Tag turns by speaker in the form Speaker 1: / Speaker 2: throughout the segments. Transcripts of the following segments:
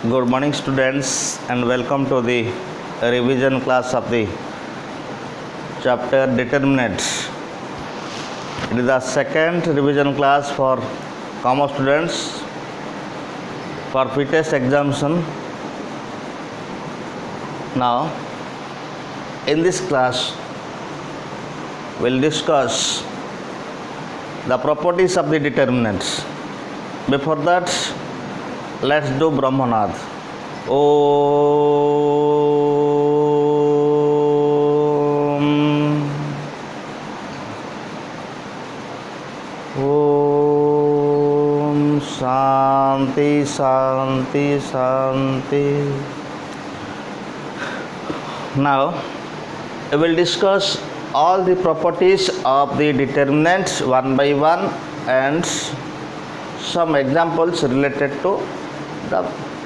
Speaker 1: Good morning, students, and welcome to the revision class of the chapter Determinants. It is the second revision class for commerce students for fittest examination. Now, in this class, we'll discuss the properties of the determinants. Before that, let's do Brahmanad. Om Shanti Shanti Shanti. Now, we will discuss all the properties of the determinants one by one and some examples related to the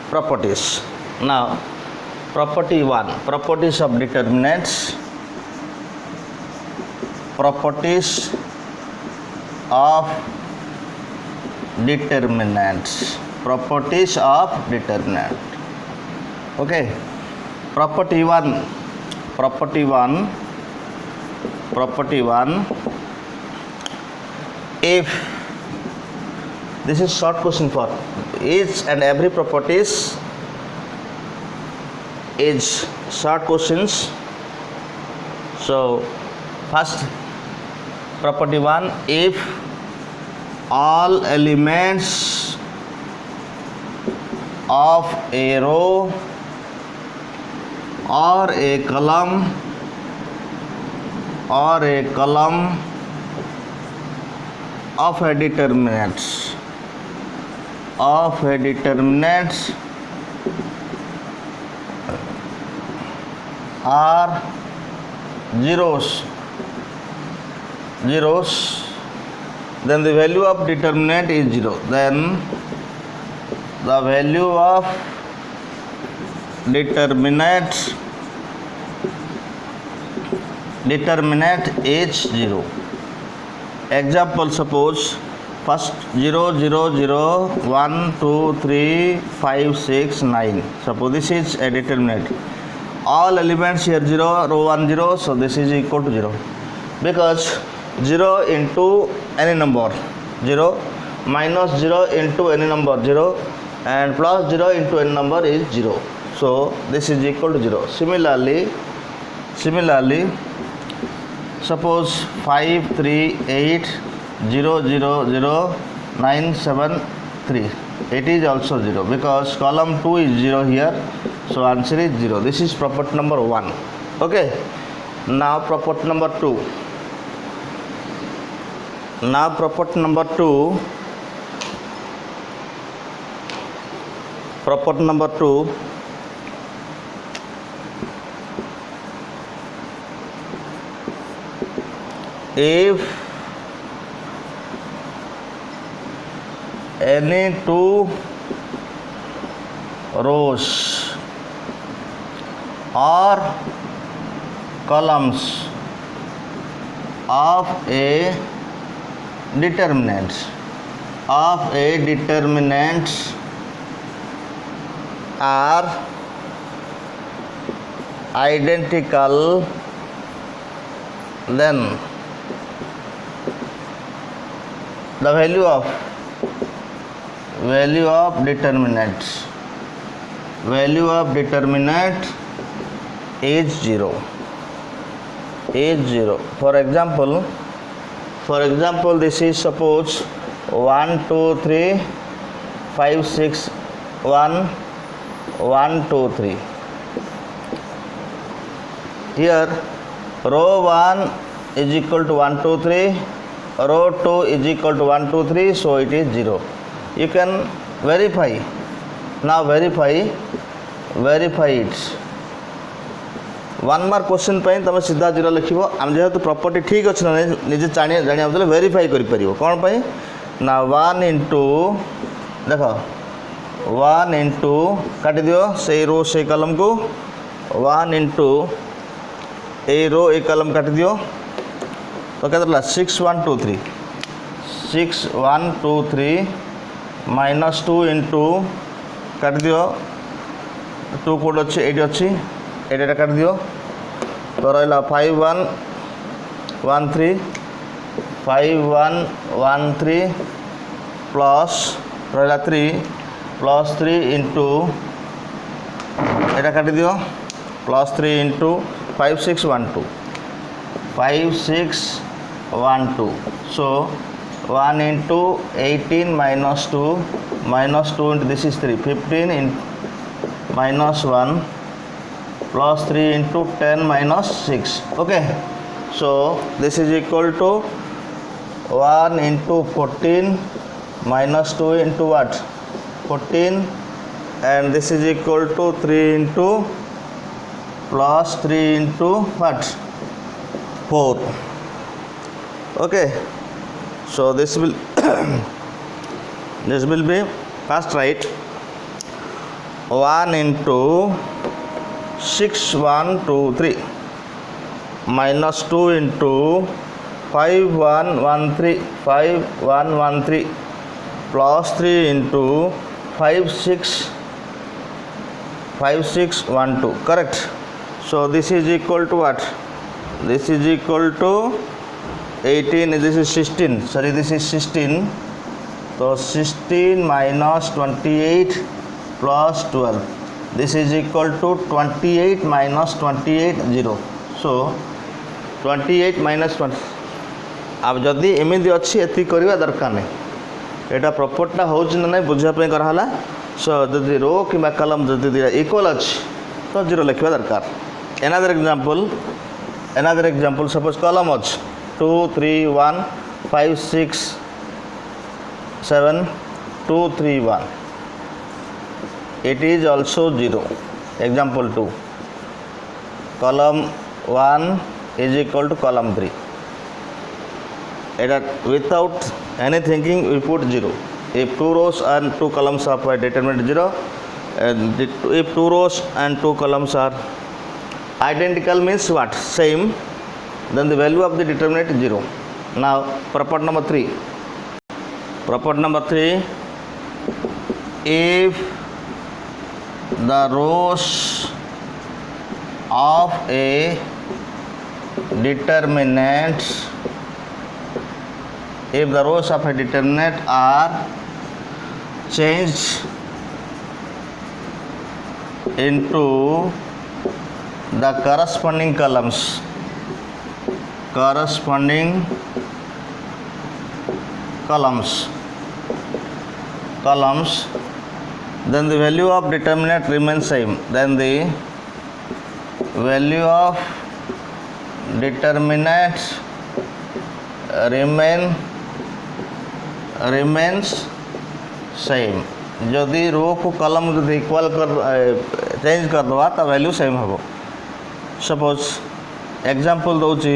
Speaker 1: properties. Now, property 1, properties of determinants. Properties of determinants. Properties of determinant. Okay. Property 1. If this is short question for each and every properties is short questions. So first property 1, if all elements of a row or a column of a determinant are zeros, then the value of determinant is 0. Then the value of determinant is 0. Example, suppose first 0 0 0 1 2 3 5 6 9. Suppose this is a determinant. All elements here 0, row 1 0, so this is equal to 0 because 0 into any number 0 minus 0 into any number 0 and plus 0 into any number is 0. So this is equal to 0. Similarly, suppose 5 3 8 0 0 0 9 7 3. It is also 0 because column 2 is 0 here. So answer is 0. This is property number 1. Okay. Now property number 2. Property number 2. If any two rows or columns of a determinant are identical, then the value of determinant is 0. For example, this is suppose 1 2 3 5 6 1 1 2 3. Here row 1 is equal to 1 2 3, row 2 is equal to 1 2 3, so it is 0. You can verify. Now verify it. One mark question तुम सीधा 0 लिख आम जेहतु property ठीक अच्छे ना निजे जाना verify कर कौन पाई ना 1 इंटू देख 1 इंटू काट दियो से रो से कलम को 1 इंटू ए रो ए कलम काट दियो तो क्या 6 1 2 3 6 1 2 3 -2 इंटू काट दियो 2 कोड अच्छी एटी अच्छी एटा काट दियो तो रहा 5113 5113 प्लस रहा 3 प्लस 3 इंटू एटा काट दियो plus 3 into 5612 so 1 into 18 minus 2 into this is 3 15 in minus 1 plus 3 into 10 minus 6 okay so this is equal to 1 into 14 minus 2 into what 14 and this is equal to 3 into plus 3 into what 4 okay so this will this will be first right 1 into 6123 minus 2 into 5113 plus 3 into 5612 correct so this is equal to what this is equal to 18 this is 16 sorry this is 16 so 16 minus 28 plus 12 this is equal to 28 minus 28 0 so 28 minus 20 अब जदि एमती अच्छी एति करवा दरकार नहीं एटा प्रॉपर्टा होउछ ना नहीं बुझा पे कराला सो जदि रो कि कलम जदि इक्वल अच्छी तो 0 लिखवा दरकार another example suppose column अच्छी 2 3 1 5 6 7 2 3 1 it is also 0 example 2 column 1 is equal to column 3 without any thinking we put 0 if 2 rows and 2 columns are determinant 0 if 2 rows and 2 columns are identical means what same then the value of the determinant is 0 now property number 3 if the rows of a determinant if the rows of a determinant are changed into the corresponding columns then the value of determinant remains same then the value of determinant remains same जदि रो को कलम जब equal कर change कर दवा तो value same हम suppose example दौची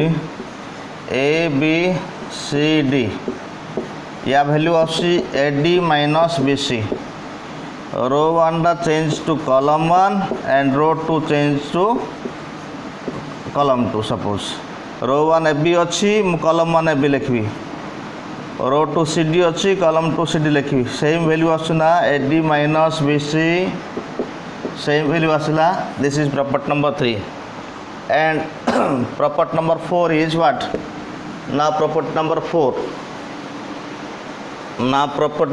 Speaker 1: ए बी सी डी या वैल्यू आसी A D minus B C row 1 दा change to column 1 and row 2 change to column 2 suppose row 1 A B अच्छी कॉलम 1 ए बी लिखी रो 2 सी डी अच्छी column 2 C D लिखी same value आसना A D minus B C same value आसला this is property number 3 and property number 4 is what now property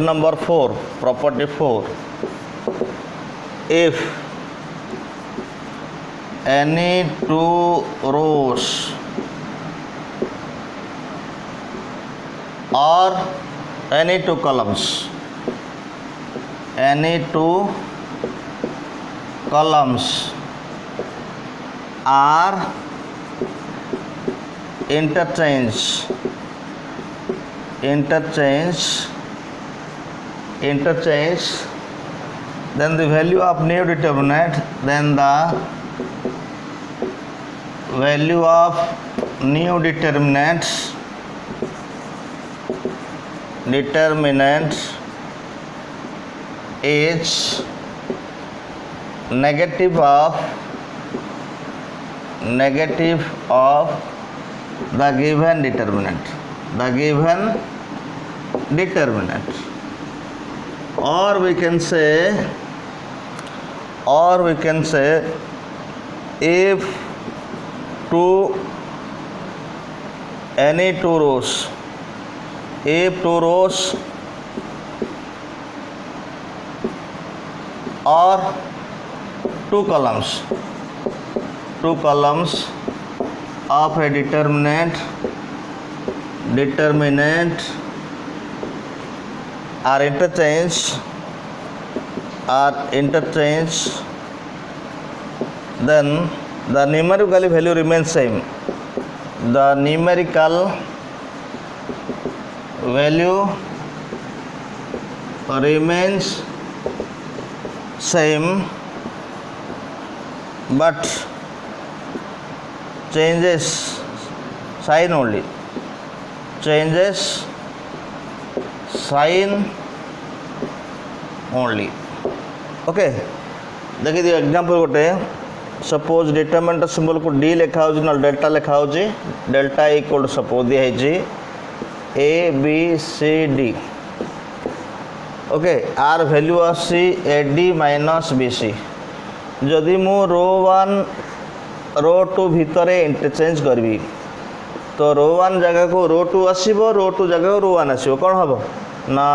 Speaker 1: number 4 property 4 if any 2 rows or any 2 columns are interchanged then the value of new determinant then the value of new determinant is negative of the given determinant or we can say or we can say if any two rows, if two rows or two columns of a determinant are interchanged, then the numerical value remains same. The numerical value remains same, but changes sign only. Okay देखी दियो example गोटे suppose determinant symbol को D लिखा हो ना delta लिखा हो delta equal suppose दिखाई A B C D okay आर वैल्यू आसी A D minus B C जदि मु रो 1 रो 2 भितर इंटरचेंज करी तो रो 1 जगह को रो 2 आसो रो 2 जगह को रो 1 आसो कौन हम ना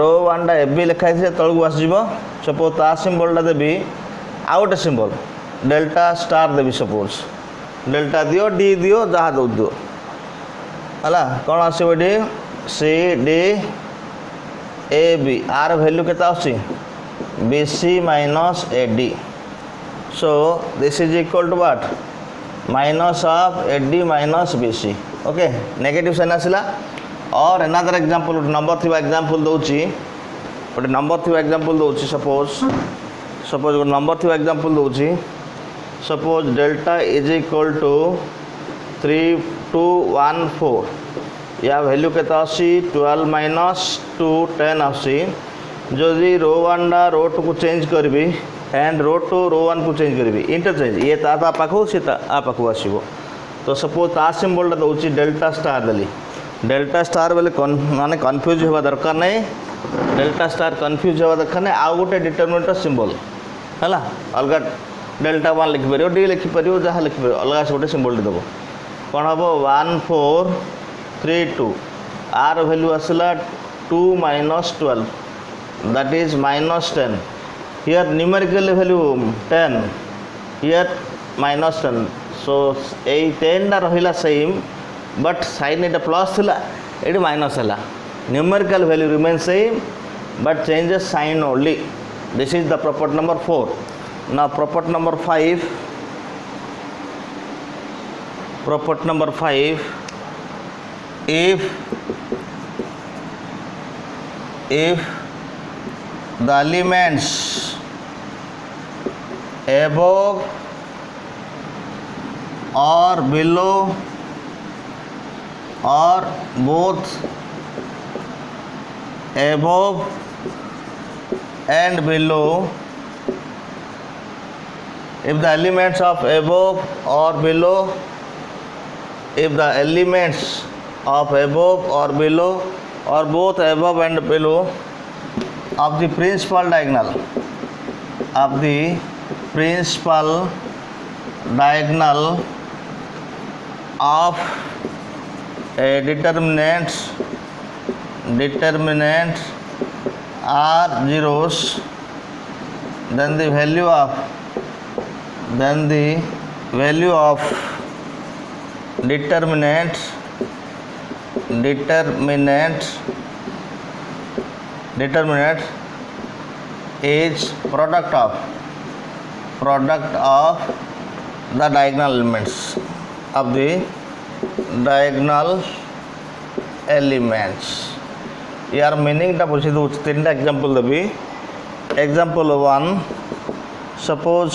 Speaker 1: रो 1 टा एबी लिखाई तलू आसो सपोज ता सिंबलटा देवी आउ गोटे सिंबल डेल्टा स्टार देवी सपोज डेल्टा दियो डी दियो जहाँ दो दियो है कौन आसो ये सी डी ए बी आर वैल्यू के B C minus A D so this is equal to what minus of A D minus B C okay negative sign आसला और another example number three example दूची गोटे number three example दूची suppose गोटे number three example दूची suppose delta is equal to 3214 या value के 12 minus 2 10 आसी जदि रो 1 रो 2 को चेंज करी एंड रो 2 रो 1 को चेंज करी इंटरचेंज ये ता पाखु सी आ पाखु आसो तो सपोज ता सिंबलटा दूसरी डेल्टा स्टार देली डेल्टा स्टार बोले माने कन्फ्यूज होगा दरकार नहीं डेल्टा स्टार कन्फ्यूज होगा दरकार नहीं आउ गोटे डिटरमिनेंट सिंबल है अलग डेल्टा 1 लिखिपर डी लिखिपर जहाँ लिखिपर अलग गोटे सिंबल देव कौन हम 1432 आर वैल्यू आसला 2 minus 12 that is minus 10 here numerical value 10 here minus 10 so ये 10 टा रहिला सेम बट साइन ये प्लस थी ये माइनस है numerical value remain same but changes sign only this is the property number 4 now property number 5 if the elements above or below or both above and below if the elements of above or below if the elements of above or below or both above and below of the principal diagonal of a determinant are zeros then the value of determinant is product of the diagonal elements of the diagonal elements यार meaning टा पूछी दूँ 3टा example देवी example 1 suppose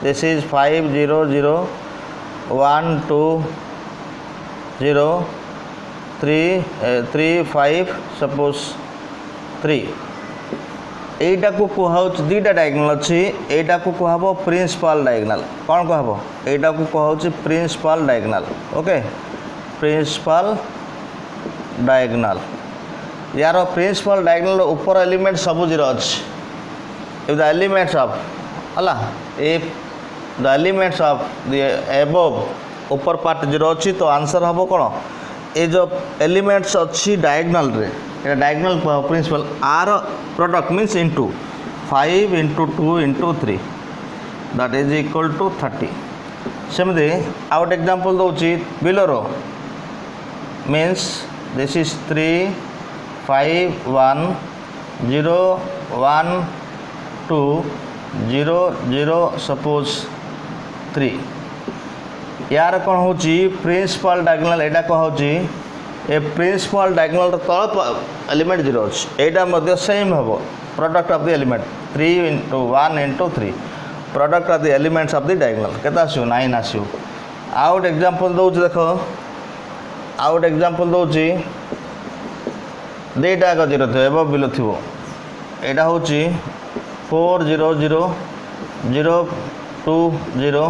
Speaker 1: this is 5 0 0 1 2 0 3 3 5 suppose 3 एटा को कहउछ दीटा diagonal अछि एटा को कहबो प्रिंसिपल डायगोनल कोन कहबो एटा को कहउछ principal diagonal okay principal diagonal यार प्रिंसिपल डायगोनल ऊपर एलिमेंट सब जीरो अछि if the elements of Allah, if the elements of the above upper part 0 अच्छी तो आंसर हम कौन ये जो एलिमेंट्स अच्छी डायगोनल रे ये डायगोनल प्रिंसिपल आर product means into 5 into 2 into 3 that is equal to 30 सेमती आउट एग्जांपल दूची below row means this is 3 5 1 0 1 2 0 0 suppose 3 यार कौन हो प्रिंसिपल डायगोनल एटा कह होची ए प्रिंसिपल डायगोनल तल एलिमेंट 0 अछि एटा मध्ये सेम हबो product of the element 3 into 1 into 3 product of the elements of the diagonal केता आसु 9 आसु आउट एग्जांपल दउछ देखो आउट एग्जांपल दउची देटा का 0 थे एबो बिलो थिबो एटा होची 4 0 0 0 2 0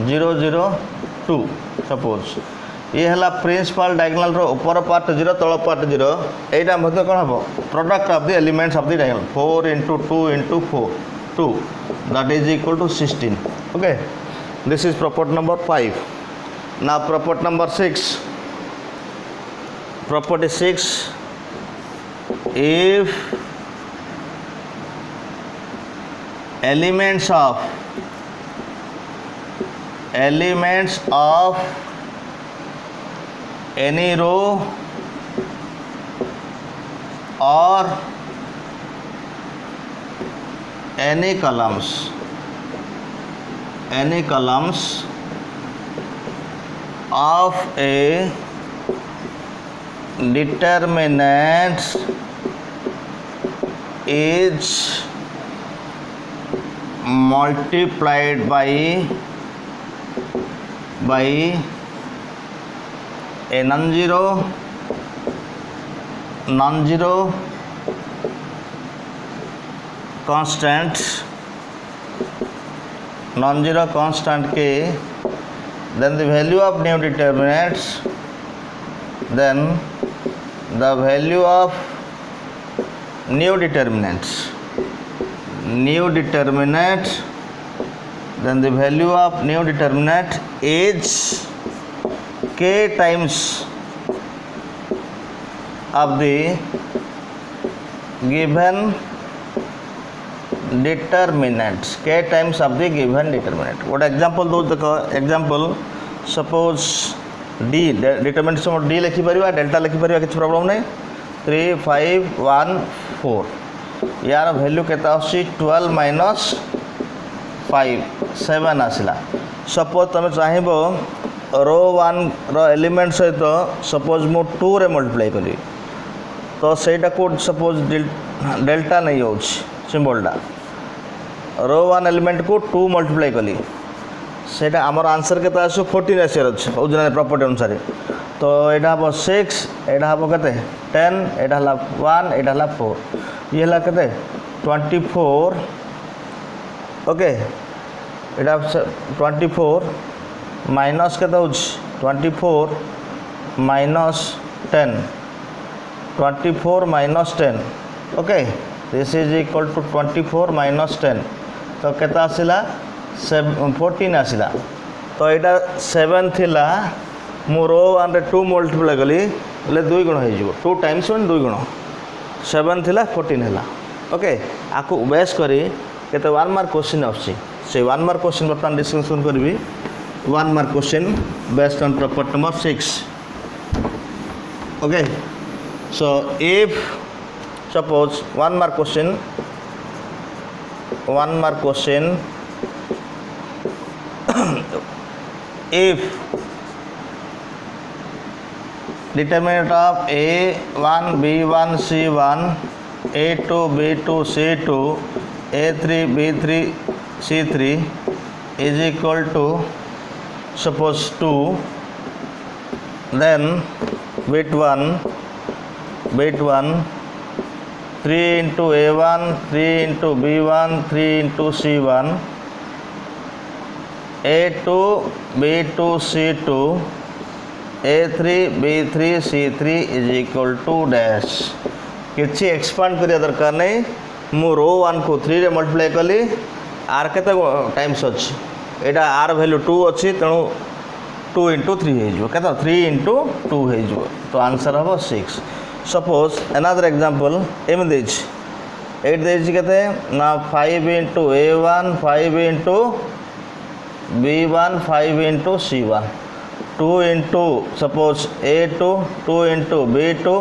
Speaker 1: 0 0 2 सपोज ये है प्रिंसिपल डायगोनल रो ऊपर पार्ट 0 तल पार्ट 0 एटा मध्ये कोन हबो product of the elements of the diagonal 4 into 2 into 4 2 that is equal to 16 okay this is property number 5 now property number 6 property 6 if elements of any row or any columns of a determinant is multiplied by a non-zero constant के then the value of new determinants then the value of new determinant then the value of new determinant is k times of the given determinants k times of the given determinant what example दो देखो example suppose d determinant से d लिखि परिबा delta लिखि परिबा किछ problem नै 3 5 1 4 यार value केता आसी 12 minus 5 7 आसिला suppose तुम चाहिबो रो 1 रो एलिमेंट सहित सपोज मो 2 रे मल्टीप्लाई करी तो सेटा को सपोज डेल्टा नहीं हो सिंबलटा रो 1 एलिमेंट को 2 मल्टीप्लाई कली सेटा आमर आंसर केता आसो 14 आसियर अछि ओरिजिनल प्रॉपर्टी अनुसार तो एटा हबो 6 एटा हबो केते 10 एटा हला 1 एटा हला 4 ये हला केते 24 ओके एटा 24 माइनस केते हो 24 minus 10 24 minus 10 okay this is equal to 24 minus 10 तो केता आसिला 14 आसिला तो एटा 7 थिला मो रो 1 रे 2 मल्टीप्लाई कली ले 2 गुण हो जिवो 2 times 1 2 गुण 7 थिला 14 हैला ओके आको बेस करी केते 1 मार्क क्वेश्चन आछि से 1 मार्क क्वेश्चन बर्तन डिस्कशन करबी 1 mark question based on property number 6 okay so if suppose 1 mark question if determinant of a1 b1 c1 a2 b2 c2 a3 b3 c3 is equal to suppose 2 then bit 1 3 into a1 3 into b1 3 into c1 a2 b2 c2 a3 b3 c3 is equal to dash किछि expand करिया दरकार नहीं मु रो 1 को 3 रे multiply कली are केते times अछि एटा आर वैल्यू 2 अछि तेणु 2 into 3 हो के 3 into 2 हो तो आंसर हम 6 सपोज अनदर एग्जांपल एम देज 8 देज के ना 5 into a1 5 into b1 5 into c1 2 into suppose a2 2 into b2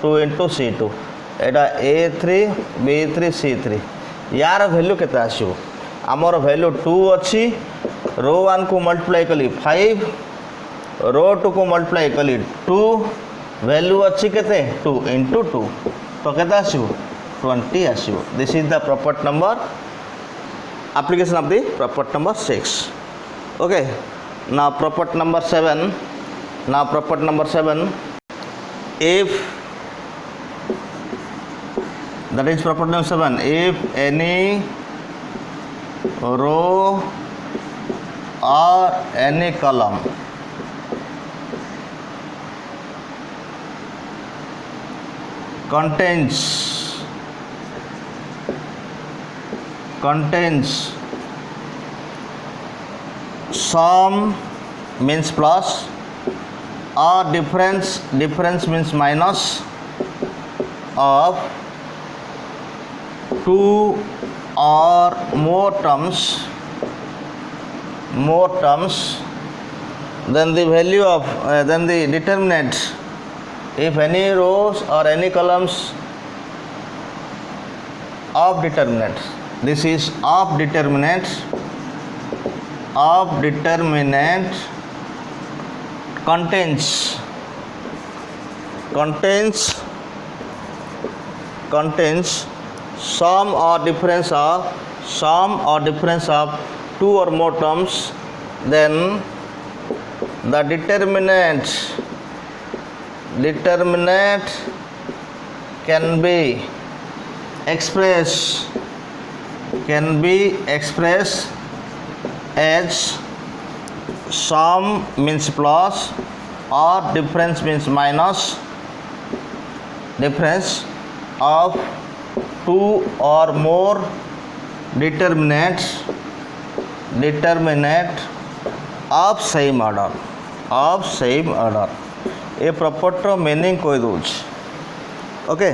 Speaker 1: 2 into c2 एटा a3 b3 c3 यार वैल्यू केते आसीबो आमर वैल्यू 2 अछि रो 1 को मल्टीप्लाई कली 5 रो 2 को मल्टीप्लाई कली 2 वैल्यू अच्छी केते 2 into 2 तो केते आसीबो 20 आसीबो this is the property number application of the property number 6 okay now property number 7 if that is property number 7 if any row or any column contains sum means plus or difference means minus of two or more terms then the value of then the determinant if any rows or any columns of determinant this is of determinant contains sum or difference of two or more terms then the determinant can be expressed as sum means plus or difference means minus difference of two or more determinant of same order a property meaning कही दूच okay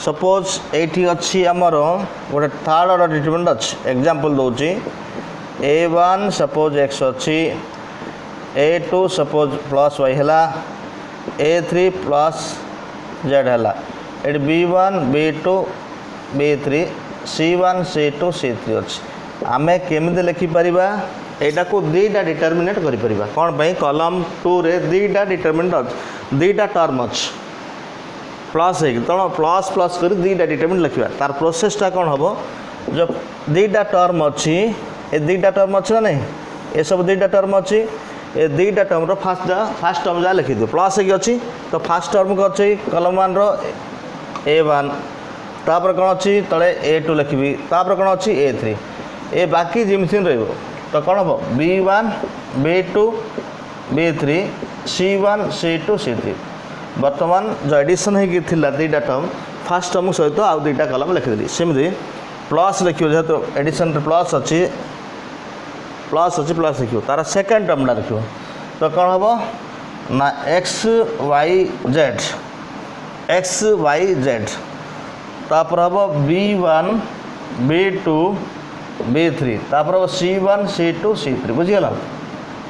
Speaker 1: suppose eighty अच्छी आमर गोटे third order determinant अच्छी example दूची a1 suppose x अच्छी a2 suppose plus y है a3 plus z है eight b1 b2 b3 c1 c2 c3 अच्छी आमे केमिति लिखिपर एटा को दीटा डिटरमिनेट करि परिबा कोन पई कॉलम 2 रे दीटा डिटरमिनेट दीटा टर्म अछि प्लस है तो प्लस प्लस कर दीटा डिटरमिनेट लिखिबा तार प्रोसेसटा कोन हबो जो दीटा टर्म अछि ए दीटा टर्म अछि ना नहीं ए सब दीटा टर्म अछि ए दीटा टर्म रो फर्स्ट टर्म जा लिखि दियो प्लस है अछि तो फर्स्ट टर्म को अछि कॉलम 1 रो a1 तापर कोन अछि तळे a2 लिखिबी तापर कोन अछि a3 ए बाकी जिमसिन रहइबो तो कौन हम b1 b2 b3 c1 c2 c3 बर्तमान जो एडिशन है दीटा टर्म फास्ट टर्म सहित आउ दुईटा कलम लिखिदेली सेमती प्लस लिखियो जेहेतु एडिशन प्लस अच्छी प्लस लिखियो तार सेकेंड टर्मटा लिखियो तो कौन हम ना एक्स वाई जेड तापर हम b1 b2 b3 तापर c1 c2 c3 बुझीगला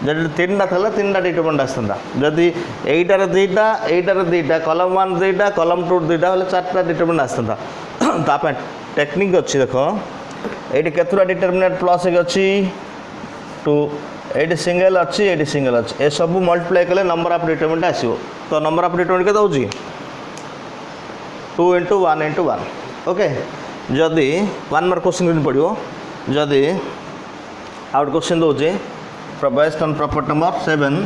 Speaker 1: जब तीन था तीन डिटरमिनेंट आसता जदि एटार दुईटा कॉलम 1 दुईटा कॉलम 2 दुईटा हेल्ले 4टा डिटरमिनेंट आसता टेक्निक अच्छी देख ये केतुरा डिटरमिनेंट प्लस अच्छी 2 ये सिंगल अच्छी ये सब मल्टीप्लाई कले नंबर ऑफ डिटरमिनेंट आसो तो नंबर ऑफ डिटरमिनेंट के होची 2 into 1 into 1 ओके जदि 1 मार्क क्वेश्चन पड़ो जदि आउट क्वेश्चन दूचे based on property number 7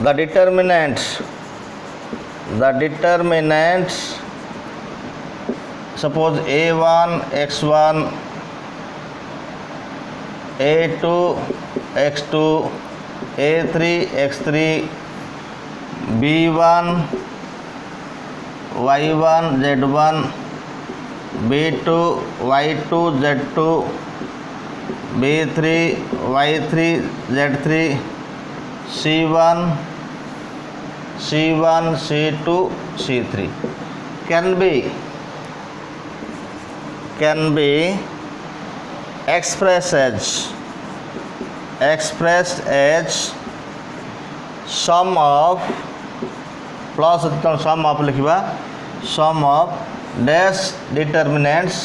Speaker 1: the determinant suppose a1 x1 a2 x2 A3 X3 B1 Y1 Z1 B2 Y2 Z2 B3 Y3 Z3 C1 C2 C3 can be expressed as sum of plus sum of लिखिबा sum of dash determinants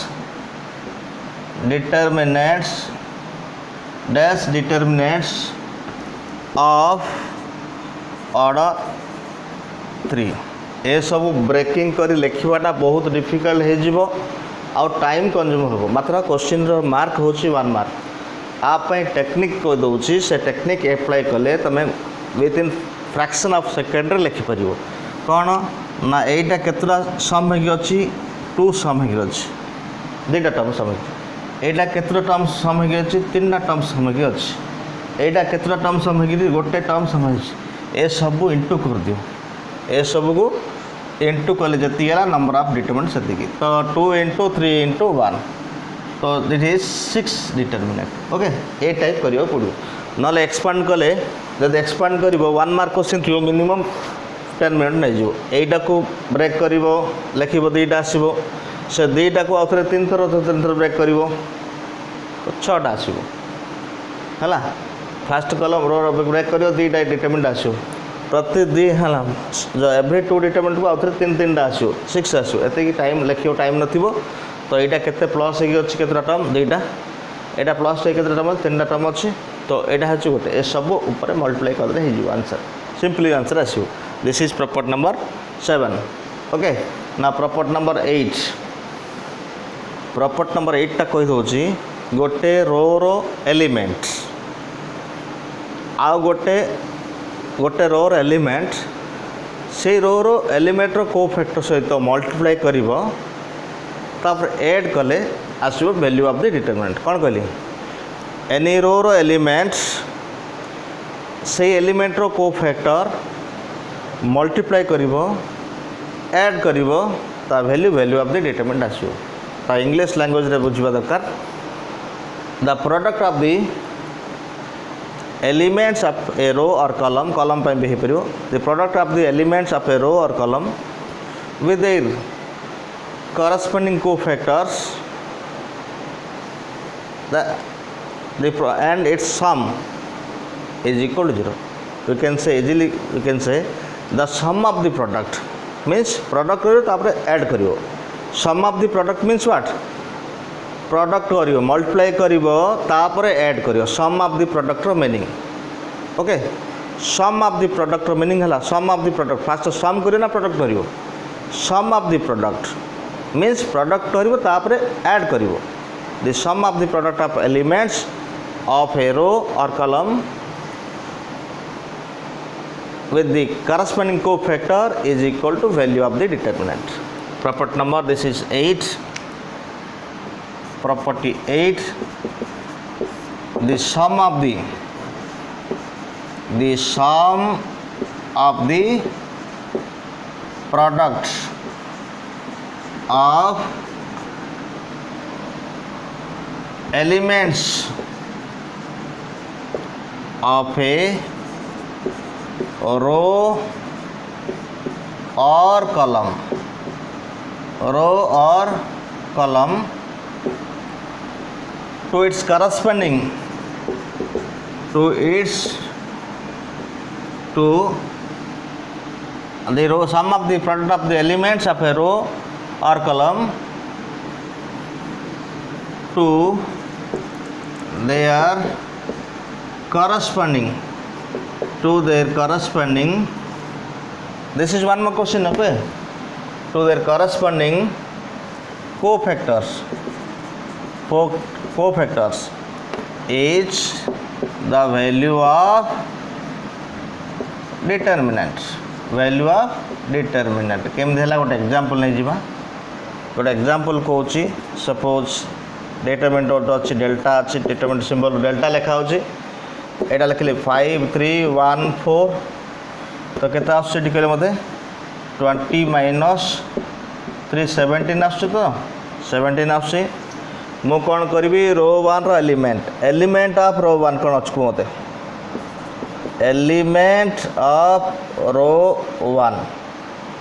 Speaker 1: of order 3 ए सब breaking करी लिखवाटा बहुत difficult हो जिवो आउ time consume हो मात्र question रो mark होची 1 mark आप टेक्निक को दउची से टेक्निक अप्लाई कले तमे with in fraction of second रे लिखि परिबो कोन ना एटा केतरा सम हेगी अछि 2 सम हेगी अछि दुटा टर्म सम हेगी एटा केतरा टर्म सम हेगी अछि 3टा टर्म सम हेगी अछि एटा केतरा टर्म सम हेगी गोटे टर्म सम हेगी ए सब इनटू कर दियो ए सब को इनटू कले जति गला नंबर ऑफ डिटरमिनेंट सेति तो 2 * 3 * 1 तो दिट इज 6 डिटरमिनेंट ओके ए टाइप करियो पड़ो नले एक्सपांड कले जब एक्सपांड करिवो 1 मार्क क्वेश्चन थियो मिनिमम 10 मिनट नै जो एटा को ब्रेक करिवो लिखिबो दुईटा आसीबो से दुईटा को आउथरे 3 थर ब्रेक करिवो तो 6टा आसीबो हला फर्स्ट कॉलम रो ब्रेक करियो दुईटा डिटरमिनेंट आसीबो प्रति दी हला जो एवरी 2 डिटरमिनेंट को आउथरे 3 आसीबो 6 आसीबो एते की टाइम लिखियो टाइम नथिबो तो एटा केते प्लस हेगी अछि केतरा टर्म दुईटा एटा प्लस हे केतरा टर्म 3टा टर्म अछि तो एटा है गोटे ए सब ऊपर मल्टीप्लाई कर दे हो आंसर सिंपली आंसर आसो this is property number 7 okay ना प्रॉपर्टी नंबर 8 प्रॉपर्टी नंबर 8 टा कहि दोची गोटे रो एलिमेंट आ गोटे रो एलिमेंट से रो एलिमेंट रो कोफैक्टर सहित मल्टीप्लाई करिवो तापर ऐड कले आसो वैल्यू ऑफ द डिटरमिनेंट कोन कहली एनी रो एलिमेंट्स से एलिमेंट रो कोफैक्टर मल्टीप्लाई करिवो ऐड करिवो ता वैल्यू ऑफ द डिटरमिनेंट आसो ता इंग्लिश लैंग्वेज रे बुझिबा दरकार the product of the elements of a row और कॉलम पे भी परियो the product of the elements of a row और column with their corresponding cofactors and its sum is equal to 0 we can say easily we can say the sum of the product means product करियो तापर add करियो sum of the product means what product करियो multiply करियो तापर add करियो sum of the product रो meaning okay sum of the product रो meaning हला sum of the product first sum करियो ना product करियो sum of the product means product करिवो तापरे add करिवो the sum of the product of elements of a row or column with the corresponding cofactor is equal to value of the determinant property number this is 8 property 8 the sum of the product of elements of a row or column to its corresponding to the row sum of the product of the elements of a row or column to their corresponding this is one more question okay to their corresponding cofactors is the value of determinant केम देला गोटे example नहीं जीवा गोटे example कहूँ suppose determinant अच्छी delta अच्छी determinant symbol delta लिखा होची एटा लिखिले 5 3 1 4 तो केते आछे कहले मते 20 माइनस 3 17 आछे तो 17 आछे मु कौन करी रो 1 रो एलिमेंट ऑफ रो 1 कौन अच्छे मते एलिमेंट ऑफ रो 1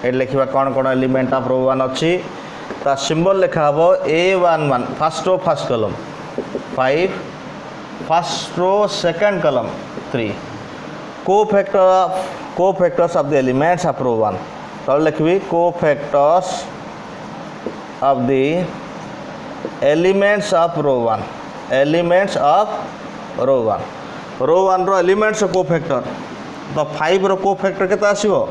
Speaker 1: ये लिखा कौन कौन एलिमेंट ऑफ रो 1 अच्छी ता सिंबल लिखा हम A11 first row first column 5 first row second column 3 cofactors of the elements of row 1 तो लिखी cofactors of the elements of row 1 elements of row 1 row 1 row elements cofactor तो 5 रो cofactor केते आसीबो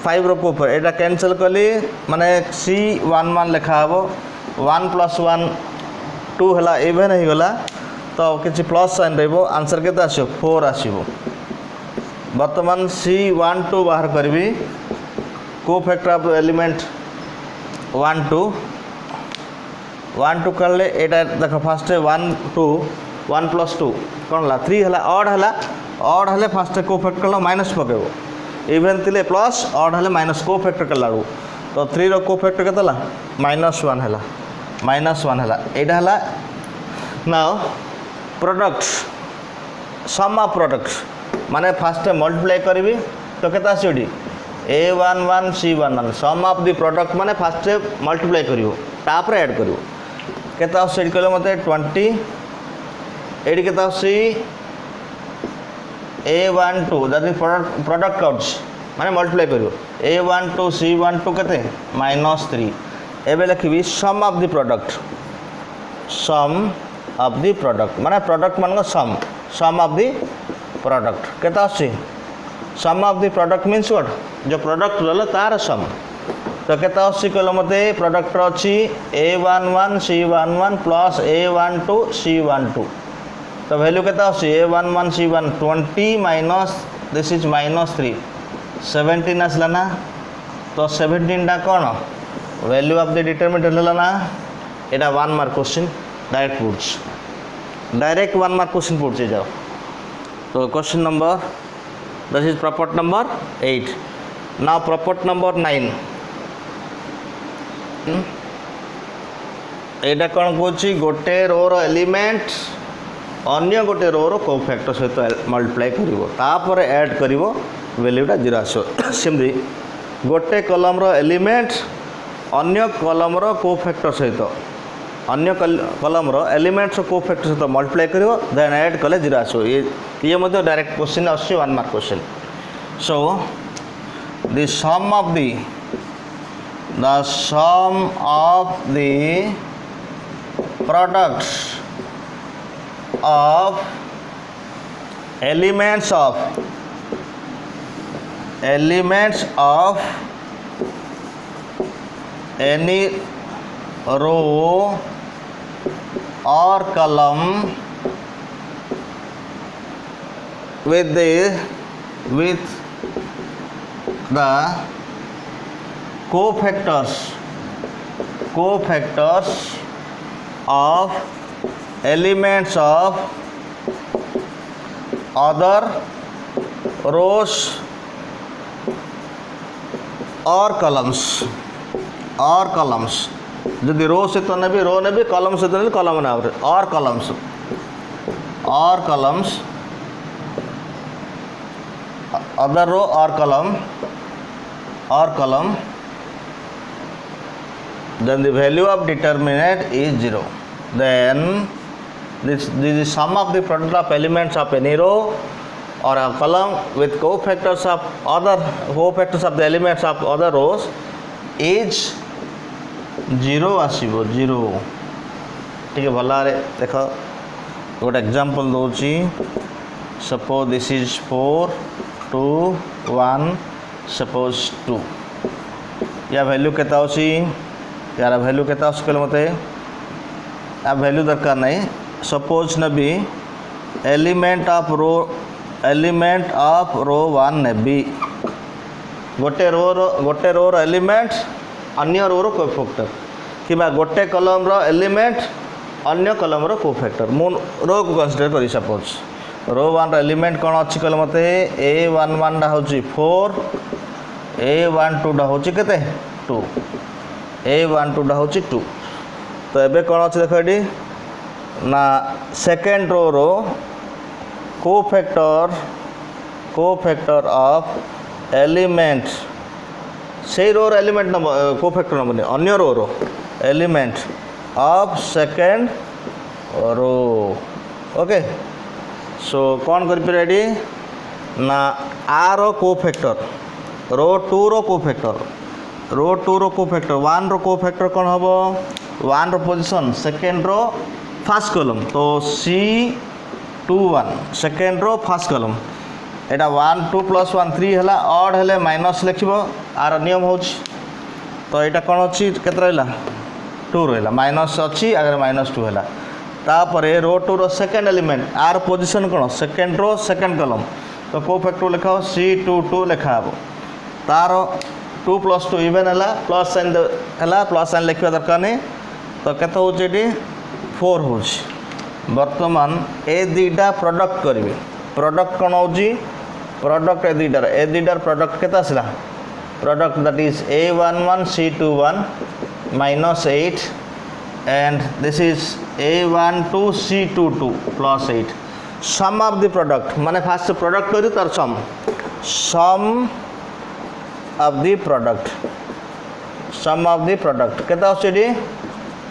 Speaker 1: 5 रो cofactor एटा cancel कली माने C11 लिखा हम 1 + 1 2 हला even हो गला तो किसी प्लस साइन रहिबो आंसर केते आसीबो 4 आसीबो वर्तमान C12 बाहर करबी कोफैक्टर ऑफ एलिमेंट 1 2 करले एटा देख फास्ट 1 2 1 + 2 कौन ला 3 हला ऑड हले फास्ट कोफैक्टर ला माइनस पकेबो इवन थिले प्लस ऑड हले माइनस कोफैक्टर कला तो 3 रो कोफैक्टर केतला -1 हला एटा हला now product sum of product माने फास्ट मल्टीप्लाई करबी तो केता आसीडी A11 C11 sum of the product माने फास्ट मल्टीप्लाई करिवो तापर ऐड करिवो केता आसी कहले मते 20 एडी केता आसी A12 that is product counts माने मल्टीप्लाई करिवो A12 C12 केते -3 एबे लिखबी सम ऑफ द प्रोडक्ट माने प्रोडक्ट मान सम ऑफ द प्रोडक्ट केता आसी sum of the product means what जो प्रोडक्ट रहला तार सम तो केता आसी कहले मते प्रोडक्ट अछि A11 C11 plus A12 C12 तो वैल्यू केता आसी A11 C11 20 minus this is -3 17 आसला ना तो 17 टा कौन वैल्यू ऑफ द डिटरमिनेंट हला ना एटा 1 mark question direct 1 mark question puts जाओ तो question number this is property number 8 now property number 9 एटा कौन कहूँ गोटे रो रो एलिमेंट अन्य गोटे रो रो कोफैक्टर सहित मल्टीप्लाई कर ऐड कर वैल्यूटा 0 आसो सेमती गोटे कलम रो एलिमेंट अन्य कलम रो कोफैक्टर सहित अन्य कलम रो एलिमेंट्स कोफैक्टर सहित मल्टीप्लाई कर देन ऐड कले 0 आसो ये मध्य डायरेक्ट क्वेश्चन आसी 1 mark question so the sum of the products of elements of any row or column with the cofactors of elements of other rows or columns यदि रो से तो नहीं रो ने भी कॉलम से तो नहीं कॉलम ना और columns other row or column then the value of determinant is 0 then this is sum of the product of elements of any row or a column with cofactors of the elements of other rows is 0 आसीबो 0 ठीक है भला रे देखो गोटे example दोची suppose this is 4 2 1 suppose 2 या value केता होसी यार वैल्यू केता होसी कहले मते आ वैल्यू दरकार नहीं suppose Nabi element of row 1 नेबी गोटे रो एलिमेंट अन्य रो कोफैक्टर कि गोटे कलम रो एलिमेंट अन्य कलम रो कोफैक्टर मु रो को कंसीडर करी सपोज रो वन एलिमेंट कौन अच्छी कहले मत A11 टा हूँ 4 A12 टा हूँ के 2 A12 टा हूँ 2 तो एबे कौन अच्छे देख ये ना second row cofactor of element से row element number cofactor number अन्य row element of second row okay so कौन कर पारे ना आर cofactor row 2 row cofactor one row cofactor कौन हम 1 row position second row first column तो C21 second row first column एटा 1 2 + 1 3 है ऑड हेले माइनस लिखिबो आर नियम हो तो यहाँ कौन अच्छी के रहा 2 रहा माइनस अच्छी आगे -2 है तापर रो 2 रो सेकेंड एलिमेंट आर पोजीशन कौन सेकेंड रो सेकेंड कॉलम तो कोफैक्टर लिखा हो C22 लिखा हे तार 2 + 2 इवेन है प्लस साइन है प्लस साइन लिखा दरकार नहीं तो केते होची एटी 4 होची वर्तमान ए दुईटा प्रोडक्ट करेंगे प्रोडक्ट कौन होची प्रोडक्ट ए दुईटार प्रोडक्ट केते आसला product that is A11 C21 -8 and this is A12 C22 +8 sum of the product माने फास्ट प्रोडक्ट करी तार सम of the product केते आछी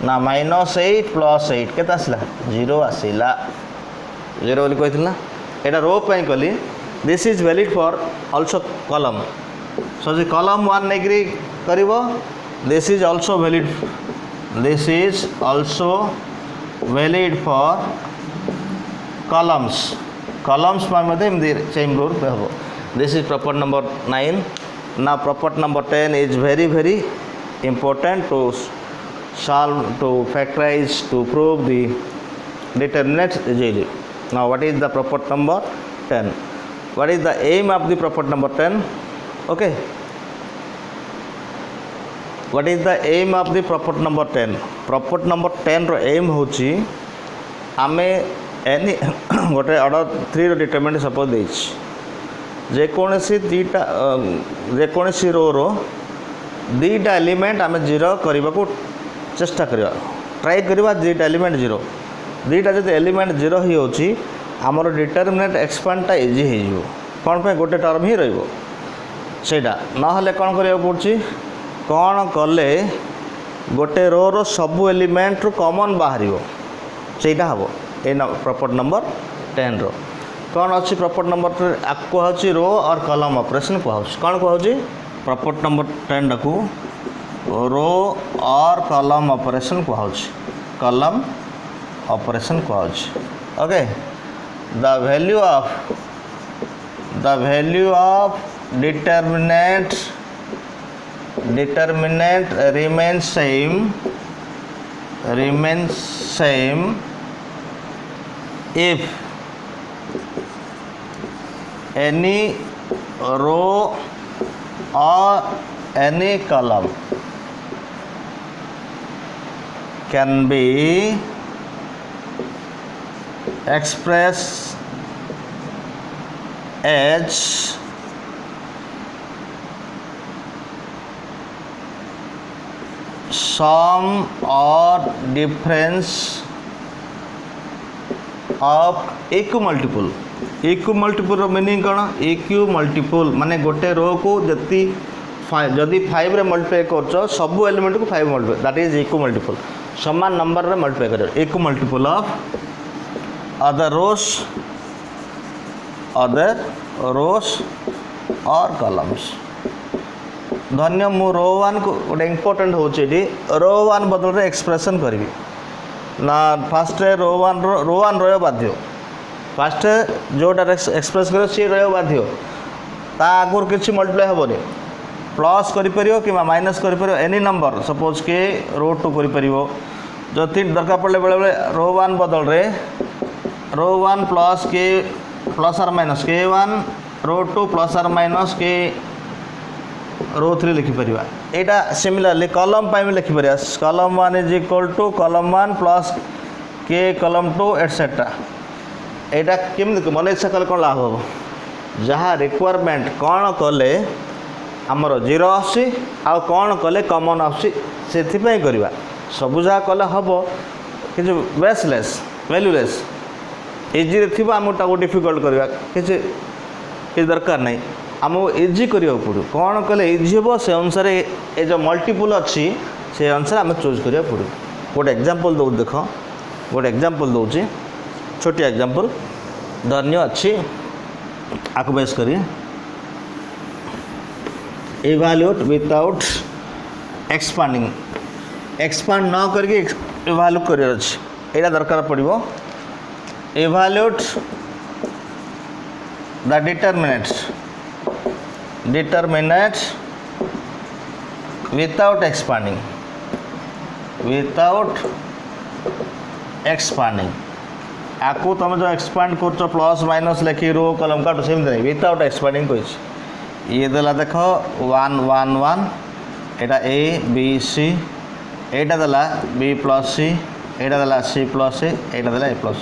Speaker 1: ना -8 + 8 केते आसला 0 आसला 0 बोली कहितला एटा रो पई कली this is valid for also column so जे कॉलम 1 नेग्री करिवो this is also valid for columns मध्ये सेम रूल पे हो this is property number 9 now property number 10 is very important to solve to factorize to prove the determinant easily. Now what is the property number 10? What is the aim of the property number 10? Okay, what is the aim of the property number 10? property number 10 row aim होची आमे any गोटे order 3 रो determinant suppose देछि जेकोसी दीटा जेकोसी रो दीटा element आम 0 करने को चेष्टा करवा try करवा दीटा एलिमेंट 0 दीटा जो एलिमेंट 0 ही होची आमर डिटरमिनेंट एक्सपांडटा इजी हो कौन पे गोटे टर्म ही रहीटा ना कौन करा पड़ी कौन कले गोटे रो सबू एलिमेंट रू कॉमन बाहर सेटा हम ये प्रॉपर्टी नंबर 10 रो कौन अच्छी प्रॉपर्टी नंबर कहूँ रो और कॉलम ऑपरेशन कहूँ कौन कहूँ प्रॉपर्टी नंबर 10 को रो और कॉलम ऑपरेशन कहूँ okay the value of determinant remains same if any row or any column can be expressed as sum or difference of equal multiple meaning कौन इक्यू multiple माने गोटे रो को जति जदि 5 रे मल्टीप्लाई कर सब एलिमेंट को 5 multiply that is equal multiple समान नंबर रे मल्टीप्लाई कर इक्वल मल्टीपल ऑफ अदर रोज और कॉलम्स धन्य मु रो 1 को गोटे इंपोर्टेंट होची रो 1 बदल रे एक्सप्रेशन करी ना फास्ट रो 1 रो बाध्य फास्ट जोटा एक्सप्रेस कर सी रहा बाध्य ता आगुर किसी मल्टीप्लाई हेनी प्लस कर कि माइनस कर एनी नंबर सपोज के रो 2 कर जदि दरकार पड़े बेले बेले रो 1 बदल रे रो 1 प्लस के प्लस आर माइनस के 1 रो 2 प्लस आर माइनस के रो 3 लिखिपर यहाँ सिमिलरली कॉलम भी लिखिपर column 1 is equal to column 1 plus k column 2 et cetera एटा केमती मन इच्छा कले कौन लाभ हम जहाँ रिक्वायरमेंट कौन कले आमर जीरो आसी कौन कले कमन आसी से करवा सब जहाँ कले हम कि बेसलेस वैल्यूलेस इजी थी आमको डिफिकल्ट करवा कि दरकार नहीं आमको इजी करा पड़ो कौन कले इजी हम से अनुसार ये जो मल्टीपल अच्छी से अनुसार आम चूज करा पड़ो गोटे एग्जांपल दो देख गोटे एग्जांपल दूसरी छोटिया एग्जांपल धन्य अच्छी आक बेस करिए इवैल्यूएट विदाउट एक्सपांडिंग एक्सपांड न करके इवैल्यूएट करियर अछि एटा दरकार पड़िबो evaluate the determinant without expanding आपको तुम जो एक्सपांड कर प्लस माइनस लिखी रो कलम काट सेम नहीं विदाउट एक्सपांडिंग कही ये देला देख 1 1 1 एटा ए बी सी एटा देला बी प्लस सी एटा देला सी प्लस ए एटा देला ए प्लस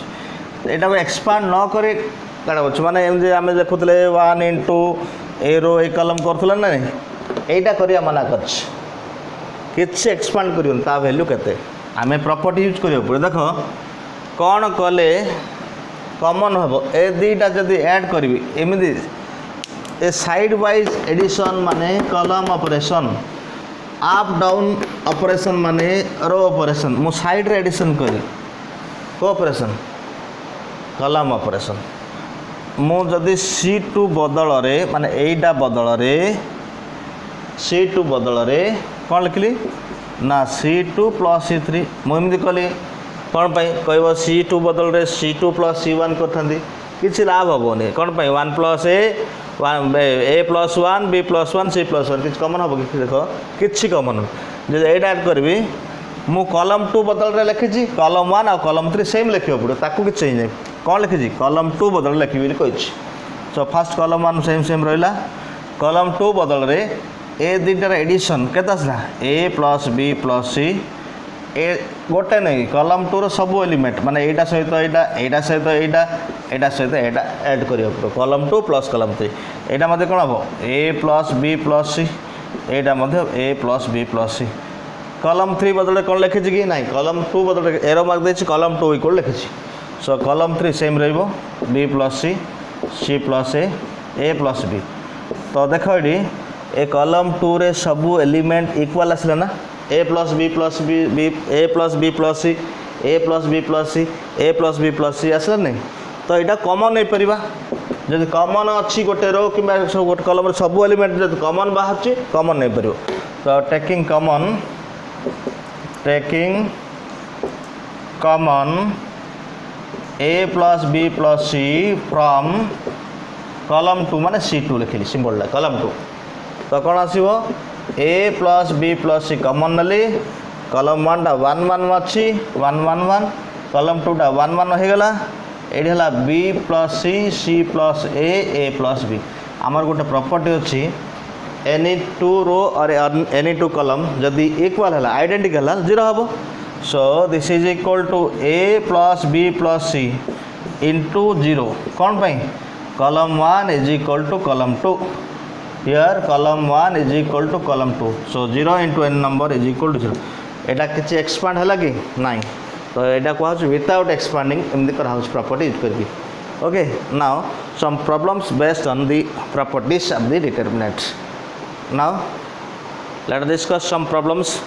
Speaker 1: एटा को एक्सपांड न करे काट माने एमजे आमे देखुतले 1 इंटू ए रो ए कलम करथले ना एटा करिया मना करछ किछ एक्सपांड करियन ता वैल्यू केते आमे प्रॉपर्टी यूज करियो पड़े देख कौन कले कॉमन हम ए दुईटा जदि ऐड करी एमती ए साइड वाइज एडिशन माने कलम ऑपरेशन अप डाउन ऑपरेशन माने रो ऑपरेशन मु साइड रे एडिशन करी को ऑपरेशन कलम ऑपरेशन मु जदि C2 बदल रे माने एटा बदल रे C2 बदल रे कौन लिखली ना C2 प्लस C3 मुझे कली कौन पाई कह C2 बदल रे C2 प्लस C1 करथंदी किछि लाभ हेबोनी कौन पाई 1 plus A plus 1 B plus 1 C plus 1 किछि कॉमन हेबो कि देख किछि कॉमन जे एटा ऐड करबी मु कॉलम 2 बदल रे लिखिछि कॉलम 1 और कॉलम 3 सेम लिखियो पड़ो ताकू किछि चेंज नै कौन लिखिछि कॉलम 2 बदल लिखिबि कहिछि सो फर्स्ट कॉलम 1 सेम रहिला कॉलम 2 बदल रे ए दुईटार एडिशन केते आसला ए प्लस बी प्लस सी ए गोटे नहीं कॉलम 2 रो सब एलिमेंट माने एटा सहित एटा सहित एटा सहित एटा ऐड करियो पड़ो कॉलम 2 प्लस कॉलम 3 एटा मध्ये कोन हो A plus B plus C एटा मध्ये A plus B plus C column 3 बदले कोन लिखिछि कि नाही कॉलम 2 बदले एरो मार्क देछि कॉलम 2 इक्वल लिखिछि सो कॉलम 3 सेम रहइबो B plus C plus A plus B तो देखो एडी ए कॉलम 2 रे सब एलिमेंट इक्वल आसला ना A plus B plus B A plus B plus C A plus B plus C A plus B plus सी आसला नहीं तो यहाँ कॉमन नहीं परिबा जब कॉमन अच्छी गोटे रो कि गोटे कॉलम सब एलिमेंट जब कॉमन बाहर कॉमन नहीं परिबो तो taking common A plus B plus C from column 2 माने C2 लिखिली सिंबल कॉलम 2 तो कौन आसो ए प्लस बी प्लस सी कॉमन नली कॉलम 1 टा 1 1 अच्छी 1 1 1 कॉलम 2 टा 1 1 हो गला एडी हला B plus C plus A plus B आमर गोटे प्रॉपर्टी अच्छी एनी 2 रो और एनी 2 कॉलम जदि इक्वल है आइडेंटिकल जीरो हम so this is equal to A plus B plus C into 0 कौन पाई column 1 is equal to column 2 here column 1 is equal to column 2 so 0 into any number is equal to 0 एटा किछि expand हला कि नहीं तो एटा कहू विदाउट एक्सपांडिंग एमदी कर हाउस प्रॉपर्टी यूज करबी okay now some problems based on the properties of the determinant now let us discuss some problems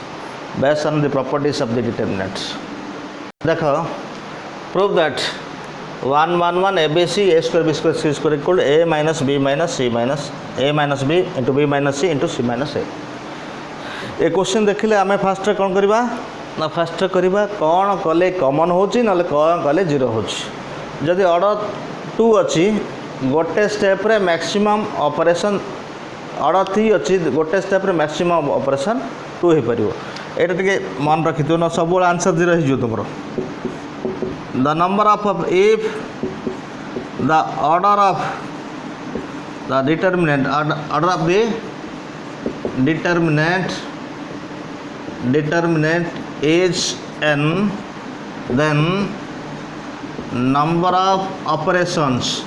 Speaker 1: based on the properties of the determinants देखो prove that 1 1 1 ABC A square B square C square equal A minus B minus C minus A minus B into B minus C into C minus A A question देखिले आमे fast कौन करबा ना fast करबा कौन कले common होची नले कौन कले जीरो होची जदि ऑर्डर 2 अछि गोटे स्टेप रे मैक्सिमम ऑपरेशन ऑर्डर 3 अछि गोटे स्टेप रे मैक्सिमम ऑपरेशन 2 हे परिबो एटा टिके मन रखितो न सब आंसर जीरो हे जो तुमरो the number of if the order of the determinant order of the determinant is n then number of operations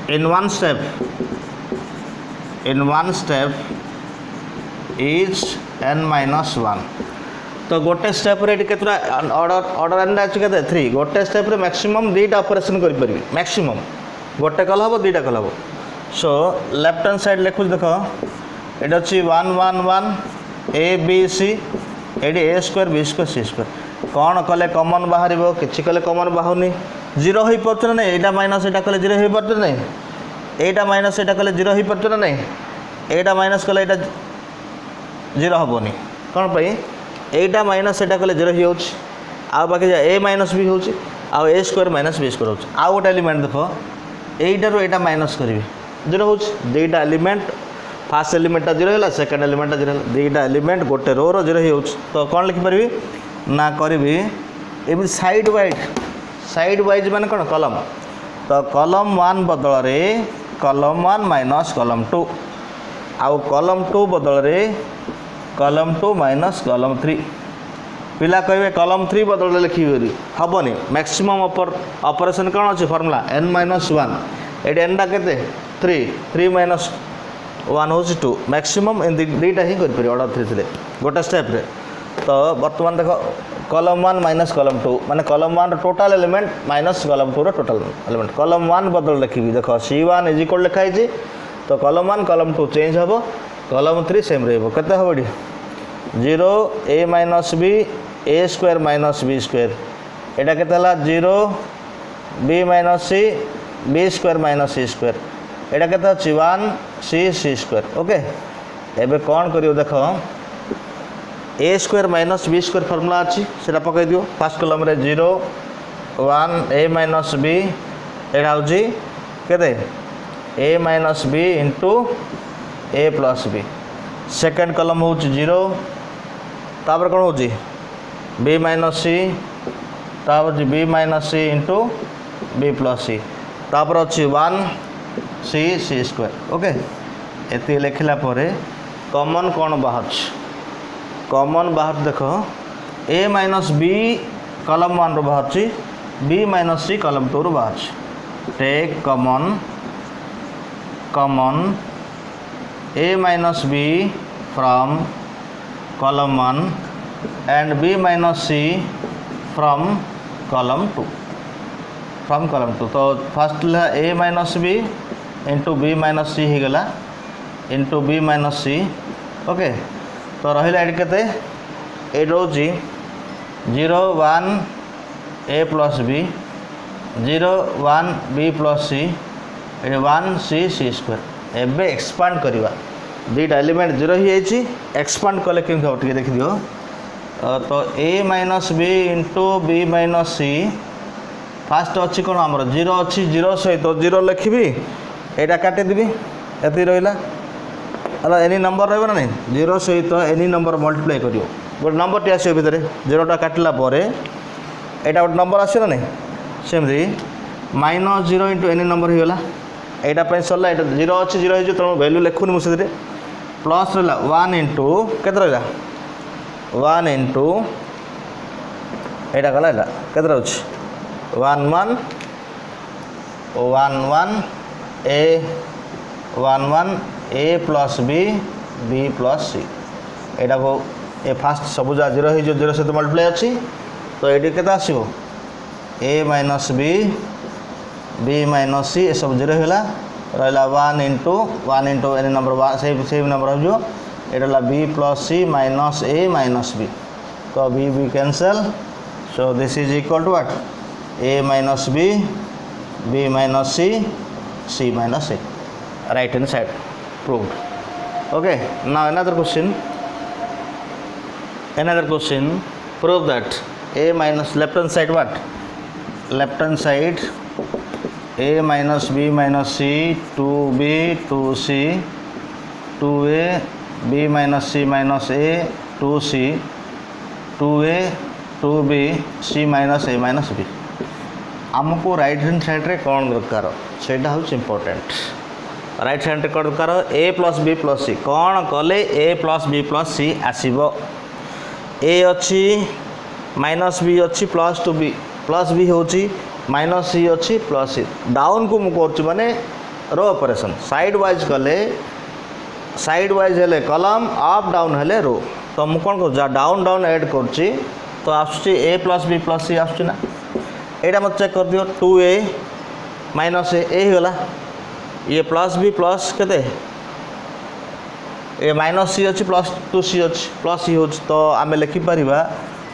Speaker 1: in one step is n minus 1. तो गोटे स्टेप रे केतरा order and अछि केते 3 गोटे स्टेप रे maximum दुईटा operation करि परबी मैक्सिमम गोटे कल हबो दुईटा कल हबो सो लेफ्ट हैंड साइड लिखु देखो एटा अछि 1 1 1 a b c एडी a square b square c square कोन कले कॉमन बाहरिबो किछि कले कॉमन बाहुनी 0 होई परछ नै एटा माइनस एटा कले 0 होई परछ नै एटा माइनस एटा कले 0 होई परछ नै एटा माइनस कले एटा 0 हबोनी कोन पई एटा माइनस एटा कले 0 ही होछ आ बाकी a माइनस b होछ आ a square minus b square होछ आ गोटे एलिमेंट देखो एटा रो एटा माइनस करबी 0 होछ दुईटा एलिमेंट फर्स्ट एलिमेंट 0 होला सेकंड एलिमेंट 0 होला दुईटा एलिमेंट गोटे रो रो 0 ही होछ तो कोन लिखि परबी ना करबी एबी साइड वाइज माने कोन कॉलम तो कॉलम 1 बदल रे कॉलम 1 माइनस कॉलम 2 आ कॉलम 2 बदल रे कॉलम 2 माइनस कॉलम 3 पिला कहबे कॉलम 3 बदल लिखिबेरी हबनी मैक्सिमम ऑपरेशन कोन अछि फार्मूला n minus 1 एडी n टा केते 3 माइनस 1 होछि 2 मैक्सिमम इन दुईटा ही कर परि ऑर्डर 3 थिले गोटा स्टेप रे तो वर्तमान देखो कॉलम 1 माइनस कॉलम 2 माने कॉलम 1 रो टोटल एलिमेंट माइनस कॉलम 2 रो टोटल एलिमेंट कॉलम 1 बदल लिखिबी देखो c1 इज इक्वल लिखाइ छी तो कॉलम 1 कॉलम 2 चेंज हबो कॉलम 3 सेम रहबो केते हबडी 0 a minus b a square minus b square एटा केते हला 0 b minus c b square minus c square एटा केते अछि 1 c स्क्वायर ओके एबे कोन करियो देखो a square minus b square formula अछि सेटा पकाइ दियो फर्स्ट कॉलम रे 0 1 a minus b एटा होछि केते a minus b into a plus b second column हो 0 तापर कोन होची b minus c तापर b minus c into b plus c तापर अछि 1 c स्क्वायर ओके एति लिखला परे कॉमन कोन बाहर कॉमन बाहर देखो a minus b column 1 row बाहर छी b minus c column 2 row बाहर छी take common a minus b from column 1 and b minus c from column 2 तो first a minus b into b minus c ही गला into b minus c okay तो रहिला add केते ए रोजी 0 1 a plus b 0 1 b plus c 1 c square एबे expand करिवा दुईटा element 0 ही आइछि expand कले केम हो टिके देखि दियो तो a minus b into b minus c fast अछि कोन हमर 0 अछि 0 सहित 0 लिखिबी एटा काटि दिबी एति रहिला अला एनी नंबर रहबो ना नहीं 0 सहित एनी नंबर मल्टीप्लाई करियो गोट नंबर टी आसी भितरे 0 टा काटला परे एटा गोट नंबर आसी ना नहीं सेमरी -0 into एनी नंबर ही होला एटा पे सरला एटा 0 अछि 0 हे जो त वैल्यू लिखुनी मुसरे प्लस रहला 1 into केत रहला 1 into एटा गला केत रहउछ 1 1 1 1 a 1 1 a plus b b plus c एटा को ए फास्ट सबुजा 0 हे जो 0 से मल्टीप्लाई अछि तो एडी केत आसीबो a minus b b minus c ए सब 0 होला रहला 1 into any number same number हो जो एटा b plus c minus a minus b तो b cancel so this is equal to what a minus b b minus c c minus a right hand side proved okay now another question prove that a minus left hand side what left hand side a minus b minus c 2b 2c 2a b minus c minus a 2c 2a 2b c minus a minus b आमको right hand side रे कौन दरकार सेटा हूँ important right side कौन कर A plus B plus C कौन कले A plus B plus C आसब ए अच्छी माइनस बी अच्छी plus two B plus B हूँ माइनस सी अच्छी प्लस सी डाउन को मुझे माने रो ऑपरेशन साइड वाइज कले साइड वाइज हेले कलम अप डाउन हेले रो तो मुझे कौन कर डाउन डाउन ऐड कर तो आस ए प्लस बी प्लस सी आसना यहाँ मत चेक कर दियो 2a माइनस ए होगा ये प्लस बी प्लस के ए माइनस सी अच्छी प्लस 2c अच्छी प्लस सी हो तो आम लिखिपर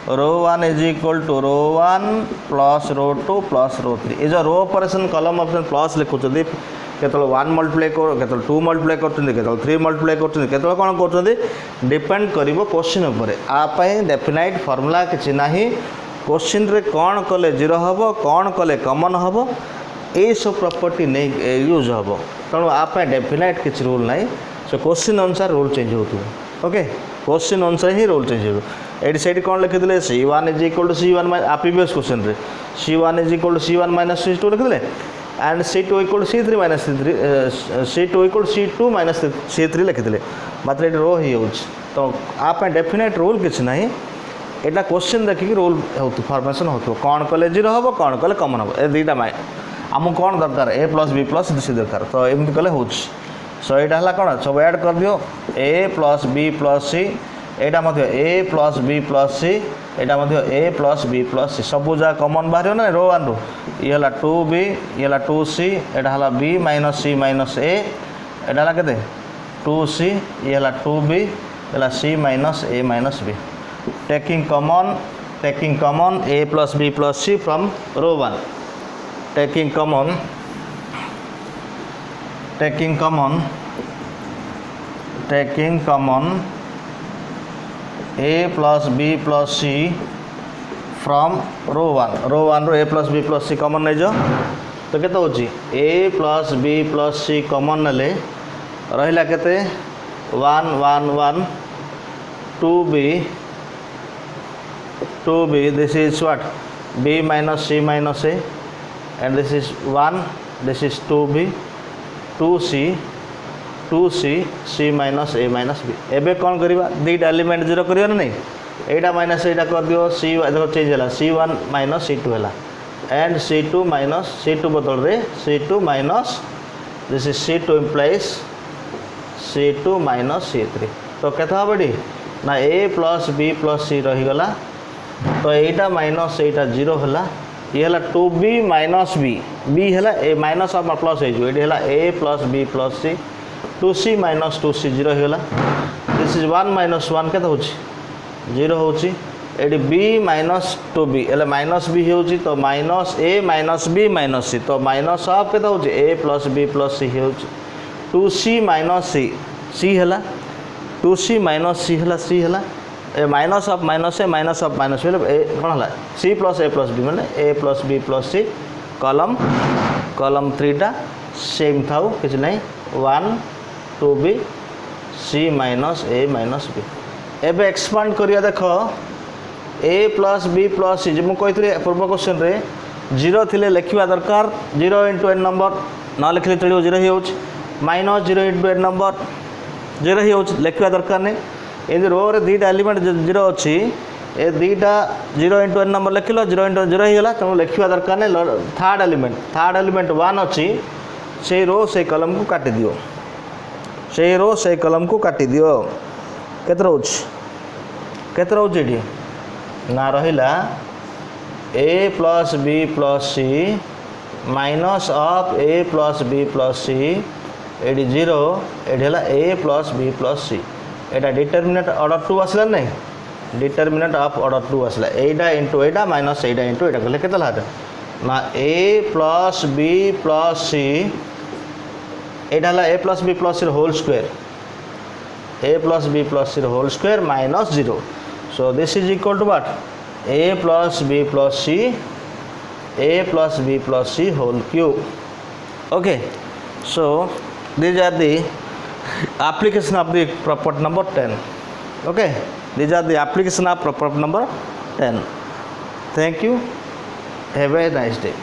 Speaker 1: row 1 is equal to row 1 plus row 2 plus row 3 ये जो row operation column option plus लिखुं केतल 1 मल्टीप्लाई कर केतल 2 मल्टीप्लाई कर 3 मल्टीप्लाई कर कौन कर डिपेंड कर क्वेश्चन उपर आपाई डेफिनाइट फॉर्मूला किसी ना क्वेश्चन रे कौन कले जीरो हम कौन कले कमन हम ये सब प्रॉपर्टी नहीं यूज हम तेणु आप डेफिनाइट किसी रूल ना सो क्वेश्चन अनुसार रूल चेंज हो ओके क्वेश्चन अनुसार ही रूल चेंज हो ये कौन लिखिले C1 is equal to C1 आ प्रीवियस क्वेश्चन रे C1 is equal to C1 minus C2 लिखिले and C2 equal to C3 minus C3 C2 equal to C2 minus C3 लिखिले मात्र ये रो ही हो तो आप डेफिनेट रूल किसी ना यहाँ क्वेश्चन देखिए रूल हो फॉर्मेशन हो कौन कले जीरो हम कौन कले कमन हम ए दुईटा आमको कौन दरकार ए प्लस बी प्लस सी दरकार तो एमती कले हो सो यहाँ कौन सब ऐड कर दियो ए प्लस बी प्लस सी यहाँ ए प्लस बी प्लस सी यहाँ ए प्लस बी प्लस सी सब जगह कमन बाहर ना रो 1 रू ये 2b ये 2c यहाँ है b minus C minus A यहाँ है 2c ये 2b ये c माइनस ए माइनस बी taking common a plus b plus c from row 1 taking common a plus b plus c from row 1 row a plus b plus c common नहीं जो तो केते होची a plus b plus c common नले रहिला केते 1 1 1 2b this is what b minus c minus a and this is 1 this is 2b 2c c minus a minus b एबे कौन करिबा दुईटा एलिमेंट जीरो करियो ना नहीं एटा माइनस एटा कर दियो c देखो चेंज होला c1 माइनस c2 होला एंड c2 माइनस c2 बदल रे c2 minus this is c2 implies c2 minus c3 तो केता हबडी ना a plus b plus c रही गला तो यहाँ माइनस यहाँ जीरो है ये है 2b माइनस b है ए माइनस आप प्लस हो A plus B plus C 2c minus 2c zero होगा दिस इज 1 माइनस 1 के जीरो हो b माइनस 2b एल माइनस b हो तो माइनस ए माइनस बी माइनस सी तो माइनस ऑफ के A plus B plus C हो 2c माइनस सी है 2c माइनस सी है A minus of minus A minus of minus कौन है सी प्लस बी मैंने ए प्लस बी प्लस सी कलम 3टा same था किसी नहीं 1 2b सी माइनस ए माइनस बी एबे एक्सपांड करिया देख ए प्लस बी प्लस सी जो मुझे पूर्व क्वेश्चन रे जीरो थिले लिखा दरकार 0 इंटू एन नंबर न लिखले चलो जीरो ही हो minus 0 into any number zero ही हो लिखा दरकार नहीं ये रो रे दुईटा एलिमेंट जीरो अच्छी ए दुईटा 0 इंटू एन नंबर लिखिल 0 इंटू जीरो ही गला तेणु लिखा दरकार नहीं थर्ड एलिमेंट 1 अच्छी से रो से कलम को काटी दियो से रो से कलम को काटी दियो केते रोच ये ना रहिला A plus B plus C minus of A plus B plus C एडी जीरो एडी है A plus B plus C एटा डिटरमिनेंट ऑर्डर 2 आसला नहीं डिटरमिनेंट ऑफ ऑर्डर 2 आसला एटा इंटू एटा माइनस एटा इंटू एटा कले केते लाटा ना A plus B plus C एटा ला A plus B plus C whole square A plus B plus C whole square minus 0 so this is equal to what A plus B plus C whole cube okay so these are the application of the property number 10 okay these are the application of property number 10 thank you have a nice day